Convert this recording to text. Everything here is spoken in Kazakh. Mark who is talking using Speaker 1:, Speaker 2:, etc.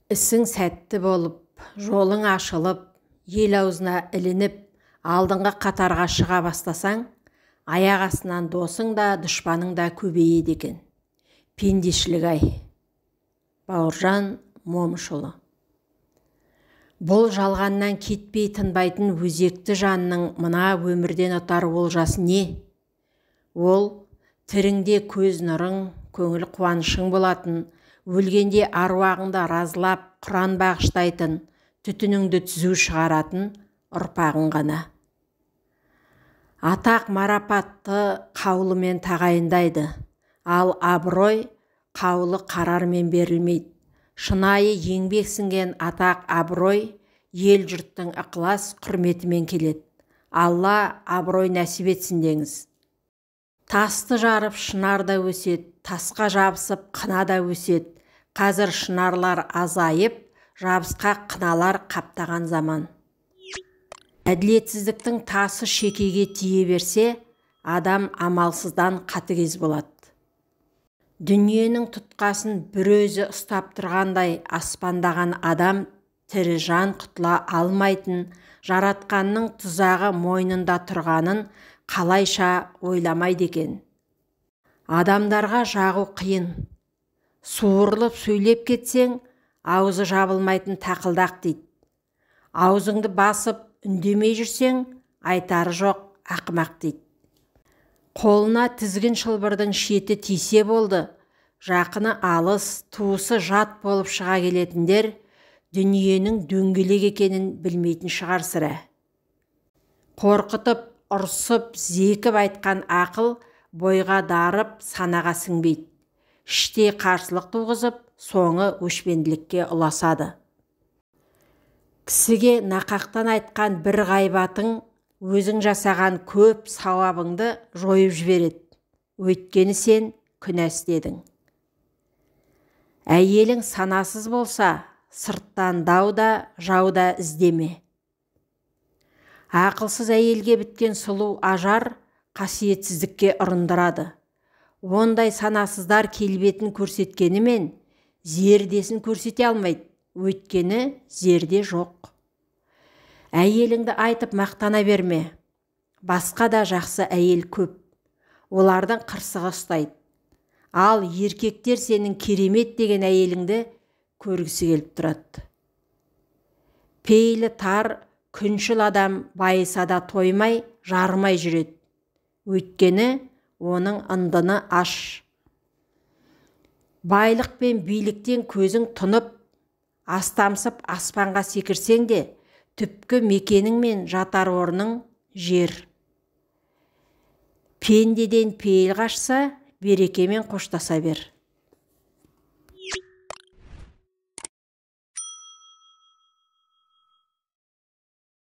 Speaker 1: Ісің сәтті болып, жолың ашылып, ел аузына ілініп, алдыңғы қатарға шыға бастасаң, аяқ астынан досың да, дұшпаның да көбейеді екен. Пендешілік-ай. Бауыржан Момышұлы. Бұл жалғаннан кетпей тынбайтын өзекті жанның мына өмірден ұтар олжасы не? Ол тіріңде көз нұрың, көңіл қуанышың болатын, өлгенде аруағыңда разылап, құран бағыштайтын, түтініңді түзу шығаратын ұрпағың ғана. Атақ марапатты қаулымен тағайындайды, ал абырой қаулы қарармен берілмейді. Шынайы еңбек сіңген атақ абырой ел жұрттың ықылас құрметімен келеді. Алла абырой нәсіп етсін деңіз. Тасты жарып шынар да өсет, тасқа жабысып қына да өсет. Қазір шынарлар азайып, жабысқа қыналар қаптаған заман. Әділетсіздіктің тасы шекеге тие берсе, адам амалсыздан қатыгез болады. Дүниенің тұтқасын бір өзі ұстап тұрғандай аспандаған адам тірі жан құтыла алмайтын, жаратқанның тұзағы мойнында тұрғанын қалайша ойламайды екен. Адамдарға жағу қиын. Суырылып сөйлеп кетсең, аузы жабылмайтын тақылдақ дейді. Аузыңды басып үндемей жүрсең, айтары жоқ ақымақ дейді. Қолына тізгін шылбырдың шеті тисе болды, жақыны алыс, туысы жат болып шыға келетіндер дүниенің дөңгелек екенін білмейтін шығар сірә. Қорқытып, ұрсып, зекіп айтқан ақыл бойға дарып, санаға сіңбейді. Іштей қарсылық туғызып, соңы өшпенділікке ұласады. Кісіге нақақтан айтқан бір ғайбатың өзің жасаған көп сауабыңды жойып жібереді. Өйткені сен күнә істедің. Әйелің санасыз болса, сырттан дау да, жау да іздеме. Ақылсыз әйелге біткен сұлу ажар қасиетсіздікке ұрындырады. Ондай санасыздар келбетін көрсеткенімен, зердесін көрсете алмайды. Өйткені зерде жоқ. Әйеліңді айтып мақтана берме. Басқа да жақсы әйел көп. Олардың қырсығы ұстайды. Ал еркектер сенің керемет деген әйеліңді көргісі келіп тұрады. Пейілі тар, күншіл адам байыса да тоймай, жарымай жүреді. Өйткені оның ындыны аш. Байлық пен биліктен көзің тұнып, астамсып аспанға секірсең де, түпкі мекенің мен жатар орның жер. Пендеден пейіл қашса, берекемен қоштаса бер.